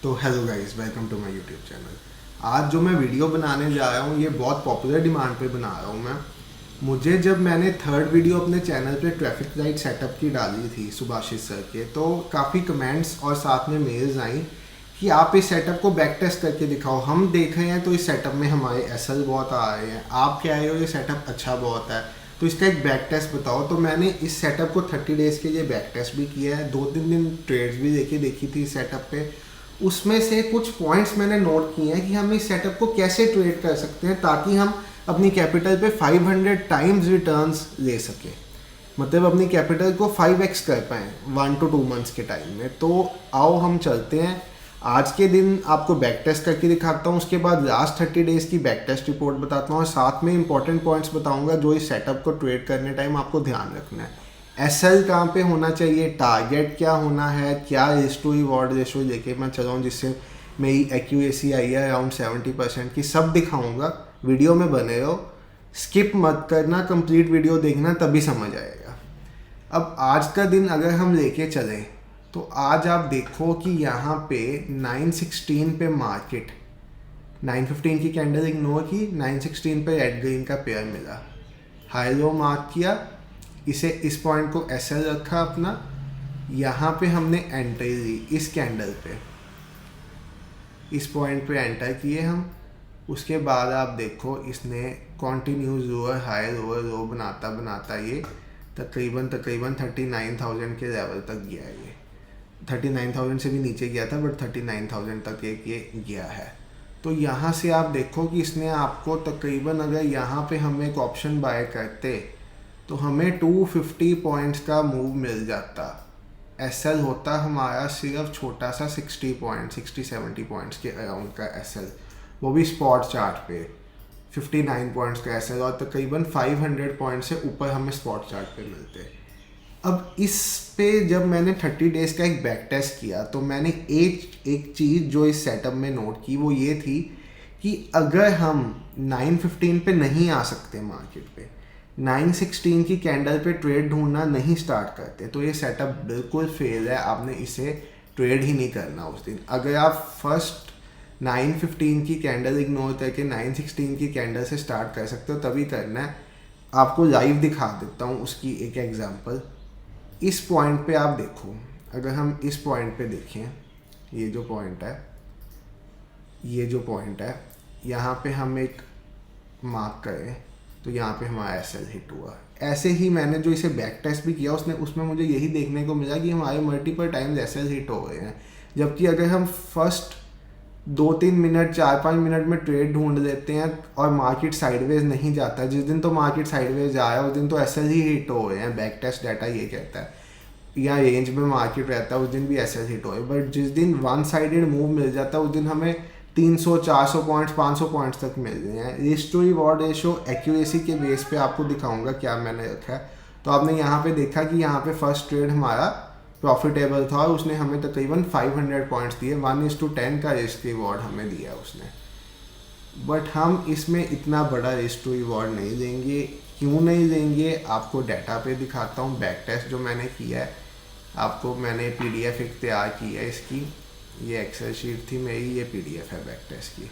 तो hello guys, welcome to my YouTube channel. आज जो मैं वीडियो बनाने जा रहा हूँ ये बहुत पॉपुलर डिमांड पे बना रहा हूँ मैं। मुझे जब मैंने थर्ड वीडियो अपने चैनल पे ट्रैफिक लाइट सेटअप की डाली थी सुभाषित सर के, तो काफ़ी कमेंट्स और साथ में मेल्स आई कि आप इस सेटअप को बैक टेस्ट करके दिखाओ। हम देख रहे हैं तो इस सेटअप में हमारे एसएल बहुत आ रहे हैं, आप कह रहे हो ये सेटअप अच्छा बहुत है, तो इसका एक बैक टेस्ट बताओ। तो मैंने इस सेटअप को 30 डेज़ के लिए बैक टेस्ट भी किया है, 2-3 दिन ट्रेड्स भी देखी थी इस सेटअप पे। उसमें से कुछ पॉइंट्स मैंने नोट किए हैं कि हम इस सेटअप को कैसे ट्रेड कर सकते हैं ताकि हम अपनी कैपिटल पे 500 टाइम्स रिटर्न्स ले सकें, मतलब अपनी कैपिटल को 5x कर पाएँ 1 to 2 मंथ्स के टाइम में। तो आओ हम चलते हैं। आज के दिन आपको बैक टेस्ट करके दिखाता हूँ, उसके बाद लास्ट 30 डेज़ की बैक टेस्ट रिपोर्ट बताता हूँ और साथ में इंपॉर्टेंट पॉइंट्स बताऊँगा जो इस सेटअप को ट्रेड करने टाइम आपको ध्यान रखना है। एसएल कहाँ पे होना चाहिए, टारगेट क्या होना है, क्या रिस्क टू रिवॉर्ड रेशो लेके मैं चला हूँ जिससे मेरी एक्यूरेसी आई है अराउंड 70% की, सब दिखाऊंगा। वीडियो में बने रहो, स्किप मत करना, कंप्लीट वीडियो देखना तभी समझ आएगा। अब आज का दिन अगर हम लेके चलें तो आज आप देखो कि यहाँ पे 916 पे मार्केट, 915 की कैंडल इग्नोर की, 916 पे रेड ग्रीन का पेयर मिला, हाई लो मार्क किया, इसे इस पॉइंट को एसएल रखा अपना, यहाँ पे हमने एंट्री ली इस कैंडल पे, इस पॉइंट पे एंटर किए हम। उसके बाद आप देखो इसने कॉन्टीन्यूस लोअर हाई लोअर लो बनाता बनाता ये तकरीबन 39,000 के लेवल तक गया है। ये 39,000 से भी नीचे गया था बट 39,000 तक एक ये गया है। तो यहाँ से आप देखो कि इसने आपको तकरीबन, अगर यहाँ पे हम एक ऑप्शन बाय करते तो हमें 250 पॉइंट्स का मूव मिल जाता। एसएल होता हमारा सिर्फ छोटा सा 60-70 पॉइंट्स के अराउंड का एसएल, वो भी स्पॉट चार्ट पे 59 पॉइंट्स का एसएल, और तकरीबन 500 पॉइंट से ऊपर हमें स्पॉट चार्ट पे मिलते। अब इस पे जब मैंने 30 डेज़ का एक बैक टेस्ट किया तो मैंने एक चीज़ जो इस सेटअप में नोट की वो ये थी कि अगर हम 915 पे नहीं आ सकते मार्केट पे, 916 की कैंडल पे ट्रेड ढूंढना नहीं स्टार्ट करते तो ये सेटअप बिल्कुल फेल है। आपने इसे ट्रेड ही नहीं करना उस दिन। अगर आप फर्स्ट 915 की कैंडल इग्नोर करके 916 की कैंडल से स्टार्ट कर सकते हो तभी करना है। आपको लाइव दिखा देता हूँ उसकी एक एग्जांपल। इस पॉइंट पे आप देखो, अगर हम इस पॉइंट पे देखें, ये जो पॉइंट है, यहाँ पे हम एक मार्क करें तो यहाँ पे हमारा एसएल हिट हुआ। ऐसे ही मैंने जो इसे बैक टेस्ट भी किया उसमें मुझे यही देखने को मिला कि हमारे मल्टीपल टाइम्स एसएल हिट हो गए हैं। जबकि अगर हम फर्स्ट 2-3 मिनट 4-5 मिनट में ट्रेड ढूंढ लेते हैं और मार्केट साइडवेज नहीं जाता, जिस दिन तो मार्केट साइडवेज जाए उस दिन तो एसएल ही हिट हो गए हैं, बैक टेस्ट डाटा ये कहता है, या रेंज में मार्केट रहता है उस दिन भी एसएल हिट हो गए। बट जिस दिन वन साइडेड मूव मिल जाता है उस दिन हमें 300-400 पॉइंट्स 500 पॉइंट्स तक मिल रहे हैं। Risk to reward ratio accuracy के बेस पे आपको दिखाऊंगा क्या मैंने रखा है। तो आपने यहाँ पे देखा कि यहाँ पे फर्स्ट ट्रेड हमारा प्रॉफिटेबल था और उसने हमें तकरीबन 500 पॉइंट्स दिए, 1:10 का रिस्क रिवॉर्ड हमें दिया उसने। बट हम इसमें इतना बड़ा रिस्क टू रिवॉर्ड नहीं देंगे। क्यों नहीं देंगे आपको डाटा पे दिखाता हूँ। बैक टेस्ट जो मैंने किया है आपको, मैंने पीडीएफ एक तैयार की है इसकी, ये एक्सेल शीट थी मेरी, ये पीडीएफ है बैक टेस्ट की।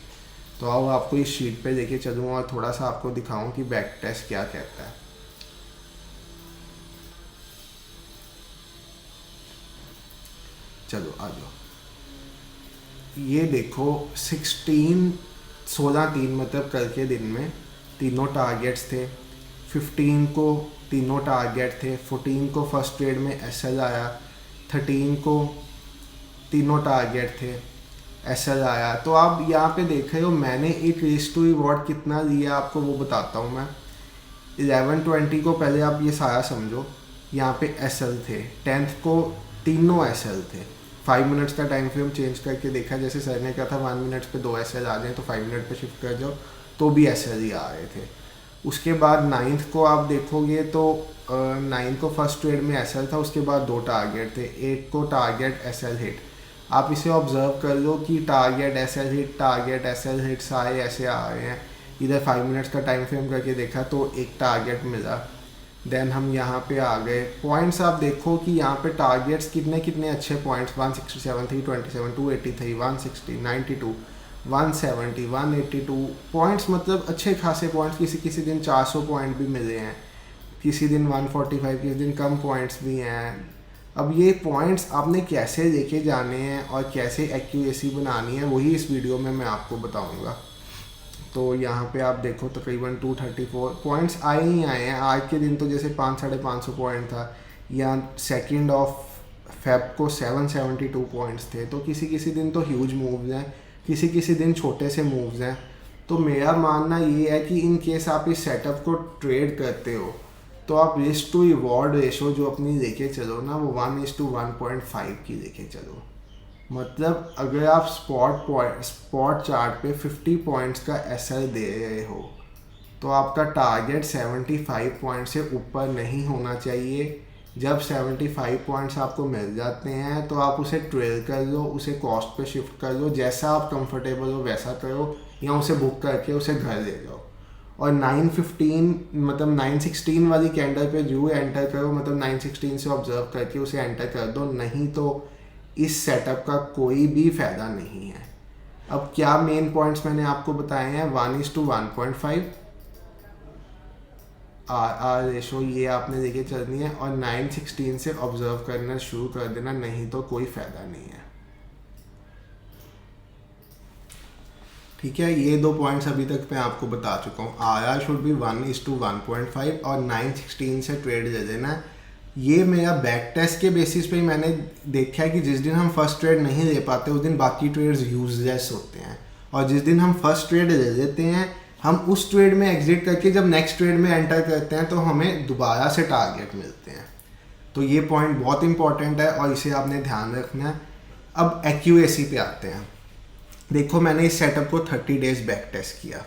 तो आओ आपको इस शीट पे लेके चलूँ और थोड़ा सा आपको दिखाऊं कि बैक टेस्ट क्या कहता है। चलो आ जाओ। ये देखो 16-3 मतलब कल के दिन में तीनों टारगेट्स थे। 15 को तीनों टारगेट थे, 14 को फर्स्ट ट्रेड में एसएल आया, 13 को तीनों टारगेट थे, एसएल आया। तो आप यहाँ पे देख रहे हो मैंने एक रिस्क टू रिवॉर्ड कितना लिया आपको वो बताता हूँ मैं। 11:20 को पहले आप ये सारा समझो, यहाँ पे एसएल थे, 10th को तीनों एसएल थे। 5 मिनट्स का टाइम फ्रेम चेंज करके देखा, जैसे सर ने कहा था 1 मिनट्स पे 2 एसएल आ जाए तो 5 मिनट पे शिफ्ट कर जाओ, तो भी एसएल ही आ रहे थे। उसके बाद 9th को आप देखोगे तो 9 को फर्स्ट ट्रेड में एसएल था, उसके बाद 2 टारगेट थे, 8 को टारगेट एसएल हिट। आप इसे ऑब्जर्व कर लो कि टारगेट एसएल हिट सारे ऐसे आ रहे हैं। इधर 5 मिनट्स का टाइम फ्रेम करके देखा तो एक टारगेट मिला, देन हम यहाँ पे आ गए। पॉइंट्स आप देखो कि यहाँ पे टारगेट्स कितने कितने अच्छे पॉइंट्स, 167, 327, 283, 160, 92, 170, 182 पॉइंट्स, मतलब अच्छे खासे पॉइंट्स। किसी किसी दिन 400 पॉइंट भी मिले हैं, किसी दिन 145, किसी दिन कम पॉइंट्स भी हैं। अब ये पॉइंट्स आपने कैसे लेके जाने हैं और कैसे एक्यूरेसी बनानी है, वही इस वीडियो में मैं आपको बताऊंगा। तो यहाँ पे आप देखो तकरीबन 234 पॉइंट्स आए ही आए हैं आज के दिन। तो जैसे 500-550 पॉइंट था, या 2 फेब को 772 पॉइंट्स थे। तो किसी किसी दिन तो ह्यूज मूव्स हैं, किसी किसी दिन छोटे से मूव्स हैं। तो मेरा मानना ये है कि इन केस आप इस सेटअप को ट्रेड करते हो तो आप रिस्क टू रिवॉर्ड रेशो जो अपनी लेके चलो ना, वो 1:1.5 की लेके चलो। मतलब अगर आप स्पॉट चार्ट पे 50 पॉइंट्स का एसएल दे रहे हो तो आपका टारगेट 75 पॉइंट से ऊपर नहीं होना चाहिए। जब 75 पॉइंट्स आपको मिल जाते हैं तो आप उसे ट्रेल कर लो, उसे कॉस्ट पे शिफ्ट कर लो, जैसा आप कंफर्टेबल हो वैसा करो, या उसे बुक करके उसे घर ले जाओ। और 915 मतलब 916 वाली कैंडल पे जो एंटर करो, मतलब 916 से ऑब्जर्व करके उसे एंटर कर दो, नहीं तो इस सेटअप का कोई भी फ़ायदा नहीं है। अब क्या मेन पॉइंट्स मैंने आपको बताए हैं, 1:1.5 आर रेशो, ये आपने लेके चलनी है, और 916 से ऑब्जर्व करना शुरू कर देना, नहीं तो कोई फ़ायदा नहीं है। ठीक है, ये 2 पॉइंट्स अभी तक मैं आपको बता चुका हूँ। आर शुड बी 1:1.5 और 916 से ट्रेड ले लेना। ये मेरा बैक टेस्ट के बेसिस पे ही मैंने देखा है कि जिस दिन हम फर्स्ट ट्रेड नहीं ले पाते उस दिन बाकी ट्रेड्स यूजलेस होते हैं, और जिस दिन हम फर्स्ट ट्रेड ले लेते हैं हम उस ट्रेड में एग्जिट करके जब नेक्स्ट ट्रेड में एंटर करते हैं तो हमें दोबारा से टारगेट मिलते हैं। तो ये पॉइंट बहुत इंपॉर्टेंट है और इसे आपने ध्यान रखना है। अब एक्यूरेसी पे आते हैं। देखो मैंने इस सेटअप को 30 डेज बैक टेस्ट किया,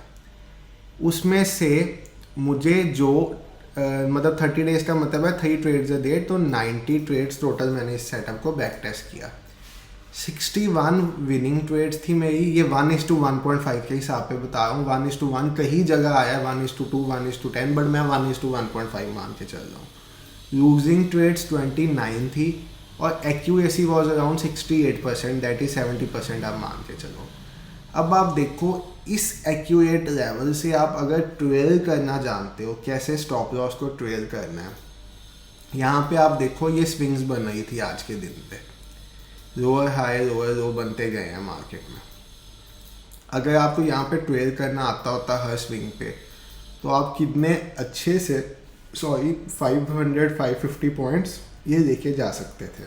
उसमें से मुझे जो मतलब 30 डेज का मतलब है 3 ट्रेड्स अ डे, तो 90 ट्रेड्स टोटल मैंने इस सेटअप को बैक टेस्ट किया। 61 विनिंग ट्रेड्स थी मेरी। ये 1:1.5 के हिसाब पे बता रहा हूँ। 1:1 कहीं जगह आया 1:2, 1:10, बट मैं 1:1.5 मान के चल रहा हूँ। लूजिंग ट्रेड्स 29 थी और accuracy was around 68%, that is 70% आप मान के चलो। अब आप देखो इस एक्यूरेट लेवल से आप अगर ट्रेल करना जानते हो, कैसे स्टॉप लॉस को ट्रेल करना है, यहाँ पे आप देखो ये स्विंग्स बन रही थी आज के दिन पे, लोअर हाई लोअर लो बनते गए हैं मार्केट में। अगर आपको यहाँ पे ट्रेल करना आता होता हर स्विंग पे तो आप कितने अच्छे से 500-550 पॉइंट्स ये लेके जा सकते थे।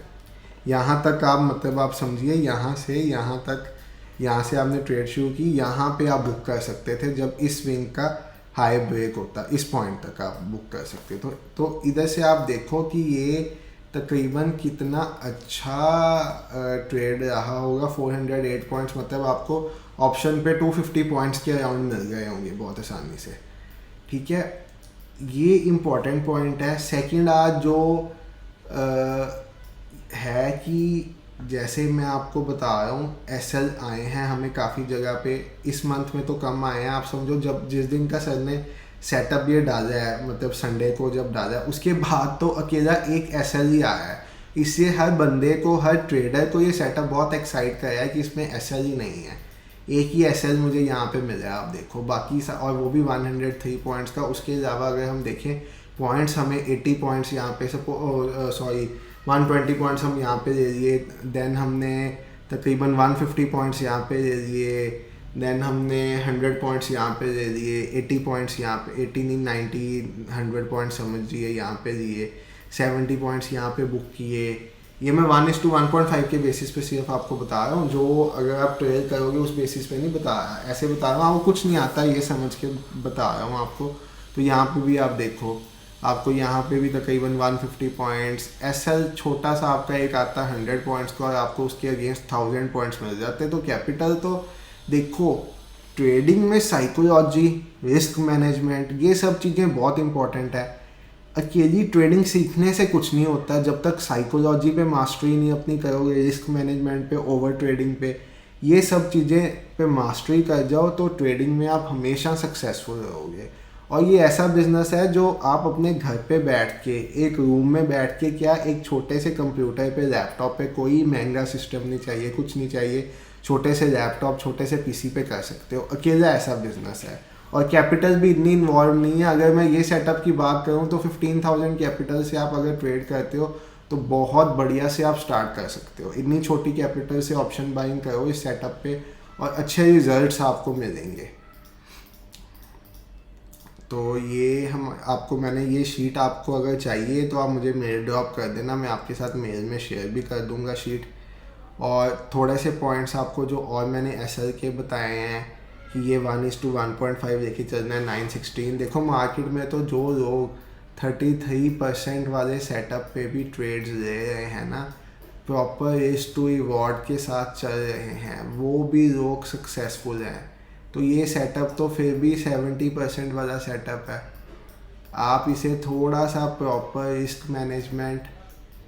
यहाँ तक आप मतलब आप समझिए, यहाँ से यहाँ तक, यहाँ से आपने ट्रेड शुरू की, यहाँ पे आप बुक कर सकते थे जब इस स्विंग का हाई ब्रेक होता, इस पॉइंट तक आप बुक कर सकते थे। तो इधर से आप देखो कि ये तकरीबन कितना अच्छा ट्रेड रहा होगा। 408 पॉइंट्स, मतलब आपको ऑप्शन पे 250 पॉइंट्स के अराउंड मिल गए होंगे बहुत आसानी से। ठीक है, ये इम्पॉर्टेंट पॉइंट है। सेकंड आज जो है कि जैसे मैं आपको बता रहा हूँ एसएल आए हैं हमें काफ़ी जगह पे, इस मंथ में तो कम आए हैं। आप समझो जब जिस दिन का सर ने सेटअप ये डाला है, मतलब संडे को जब डाला है, उसके बाद तो अकेला एक एसएल ही आया है। इससे हर बंदे को, हर ट्रेडर को ये सेटअप बहुत एक्साइट कराया है कि इसमें एसएल ही नहीं है। एक ही एसएल मुझे यहाँ पे मिला है, आप देखो बाकी और वो भी 103 पॉइंट्स का। उसके अलावा अगर हम देखें पॉइंट्स, हमें 80 पॉइंट्स यहाँ पे 120 पॉइंट्स हम यहाँ पे ले लिए। देन हमने तकरीबन 150 पॉइंट्स यहाँ पे ले लिए। देन हमने 100 पॉइंट्स यहाँ पे ले लिए। 80 पॉइंट्स यहाँ पे, 80 नहीं 90 100 पॉइंट्स समझिए यहाँ पे लिए। 70 पॉइंट्स यहाँ पे बुक किए। ये मैं 1:1.5 के बेसिस पे सिर्फ आपको बता रहा हूँ, जो अगर आप ट्रेड करोगे उस बेसिस पे नहीं बता रहा, ऐसे बता रहा हूँ। आपको कुछ नहीं आता ये समझ के बता रहा हूँ आपको। तो यहाँ पे भी आप देखो, आपको यहाँ पे भी तकरीबन 150 पॉइंट्स। एसएल छोटा सा आपका एक आता है 100 पॉइंट्स का, और आपको उसके अगेंस्ट 1000 पॉइंट्स मिल जाते। तो कैपिटल तो देखो, ट्रेडिंग में साइकोलॉजी, रिस्क मैनेजमेंट, ये सब चीज़ें बहुत इंपॉर्टेंट है। अकेली ट्रेडिंग सीखने से कुछ नहीं होता जब तक साइकोलॉजी पे मास्टरी नहीं अपनी करोगे, रिस्क मैनेजमेंट पे, ओवर ट्रेडिंग पे, ये सब चीज़ें पे मास्टरी कर जाओ तो ट्रेडिंग में आप हमेशा सक्सेसफुल रहोगे। और ये ऐसा बिजनेस है जो आप अपने घर पे बैठ के, एक रूम में बैठ के, क्या एक छोटे से कंप्यूटर पे, लैपटॉप पे, कोई महंगा सिस्टम नहीं चाहिए, कुछ नहीं चाहिए, छोटे से लैपटॉप, छोटे से पीसी पे कर सकते हो। अकेला ऐसा बिजनेस है और कैपिटल भी इतनी इन्वॉल्व नहीं है। अगर मैं ये सेटअप की बात करूँ तो 15,000 कैपिटल से आप अगर ट्रेड करते हो तो बहुत बढ़िया से आप स्टार्ट कर सकते हो। इतनी छोटी कैपिटल से ऑप्शन बाइंग करो इस सेटअप पे और अच्छे रिजल्ट्स आपको मिलेंगे। तो ये हम आपको, मैंने ये शीट आपको अगर चाहिए तो आप मुझे मेल ड्रॉप कर देना, मैं आपके साथ मेल में शेयर भी कर दूंगा शीट। और थोड़े से पॉइंट्स आपको जो और मैंने एसएल के बताए हैं कि ये 1:1.5 लेके चलना है 916। देखो मार्केट में तो जो लोग 33% वाले सेटअप पे भी ट्रेड्स ले रहे हैं ना, प्रॉपर रेस टू रिवॉर्ड के साथ चल रहे हैं, वो भी लोग सक्सेसफुल हैं। तो ये सेटअप तो फिर भी 70% वाला सेटअप है। आप इसे थोड़ा सा proper risk management,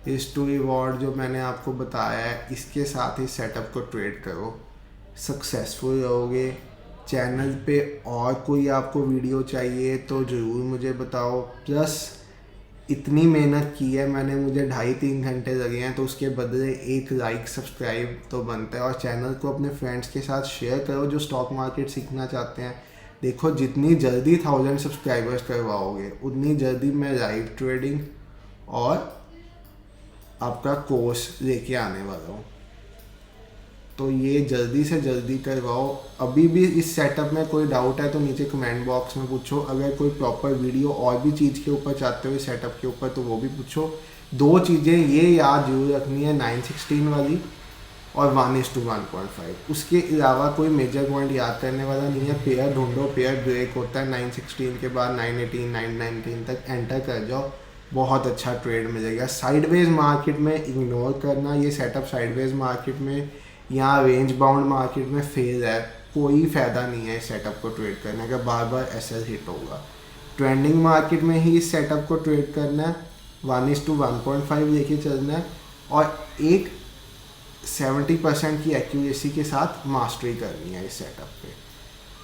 risk to reward जो मैंने आपको बताया है, इसके साथ ही सेटअप को ट्रेड करो, सक्सेसफुल रहोगे। चैनल पे और कोई आपको वीडियो चाहिए तो ज़रूर मुझे बताओ। प्लस इतनी मेहनत की है मैंने, मुझे 2.5-3 घंटे लगे हैं, तो उसके बदले एक लाइक सब्सक्राइब तो बनता है। और चैनल को अपने फ्रेंड्स के साथ शेयर करो जो स्टॉक मार्केट सीखना चाहते हैं। देखो जितनी जल्दी 1000 सब्सक्राइबर्स करवाओगे उतनी जल्दी मैं लाइव ट्रेडिंग और आपका कोर्स लेके आने वाला हूँ। तो ये जल्दी से जल्दी करवाओ। अभी भी इस सेटअप में कोई डाउट है तो नीचे कमेंट बॉक्स में पूछो। अगर कोई प्रॉपर वीडियो और भी चीज़ के ऊपर चाहते हो इस सेटअप के ऊपर तो वो भी पूछो। 2 चीज़ें ये याद जरूर रखनी है, 916 वाली और 1:1.5। उसके अलावा कोई मेजर पॉइंट याद करने वाला नहीं है। पेयर ढूंढो, पेयर ब्रेक होता है 916 के बाद 918, 919 तक एंटर कर जाओ, बहुत अच्छा ट्रेड मिलेगा। साइडवेज मार्केट में इग्नोर करना, ये सेटअप साइडवेज मार्केट में, यहाँ रेंज बाउंड मार्केट में फेल है, कोई फ़ायदा नहीं है इस सेटअप को ट्रेड करने का, बार बार एसएल हिट होगा। ट्रेंडिंग मार्केट में ही इस सेटअप को ट्रेड करना है, 1:1.5 लेके चलना है और एक 70% की एक्यूरेसी के साथ मास्टरी करनी है इस सेटअप पे।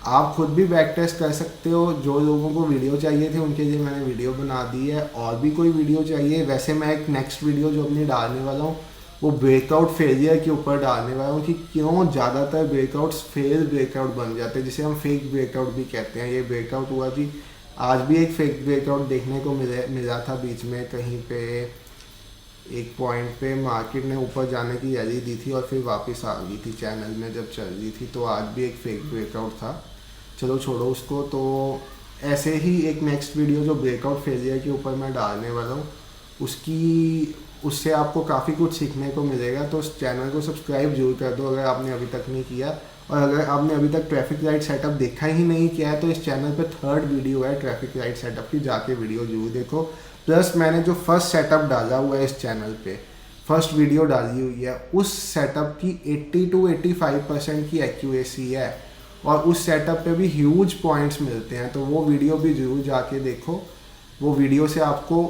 आप खुद भी बैक टेस्ट कर सकते हो। जो लोगों को वीडियो चाहिए थे उनके लिए मैंने वीडियो बना दी है। और भी कोई वीडियो चाहिए, वैसे मैं एक नेक्स्ट वीडियो जो अपनी डालने वाला हूँ वो ब्रेकआउट फेलियर के ऊपर डालने वाला हूँ कि क्यों ज़्यादातर ब्रेकआउट्स फेल ब्रेकआउट बन जाते हैं, जिसे हम फेक ब्रेकआउट भी कहते हैं। ये ब्रेकआउट हुआ जी, आज भी एक फेक ब्रेकआउट देखने को मिला था बीच में कहीं पे, एक पॉइंट पे मार्केट ने ऊपर जाने की रैली दी थी और फिर वापस आ गई थी चैनल में जब चल रही थी। तो आज भी एक फेक ब्रेकआउट था, चलो छोड़ो उसको। तो ऐसे ही एक नेक्स्ट वीडियो जो ब्रेकआउट फेलियर के ऊपर मैं डालने वाला हूँ, उससे आपको काफ़ी कुछ सीखने को मिलेगा। तो उस चैनल को सब्सक्राइब जरूर कर दो अगर आपने अभी तक नहीं किया। और अगर आपने अभी तक ट्रैफिक लाइट सेटअप देखा ही नहीं किया है तो इस चैनल पे 3rd वीडियो है ट्रैफिक लाइट सेटअप की, जाके वीडियो जरूर देखो। प्लस मैंने जो फर्स्ट सेटअप डाला हुआ है इस चैनल पे, फर्स्ट वीडियो डाली हुई है, उस सेटअप की 80 to 85% की एक्यूरेसी है और उस सेटअप पे भी ह्यूज पॉइंट्स मिलते हैं। तो वो वीडियो भी जरूर जाके देखो। वो वीडियो से आपको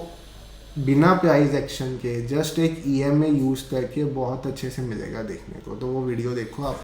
बिना प्राइस एक्शन के जस्ट एक ईएमए यूज़ करके बहुत अच्छे से मिलेगा देखने को। तो वो वीडियो देखो आप।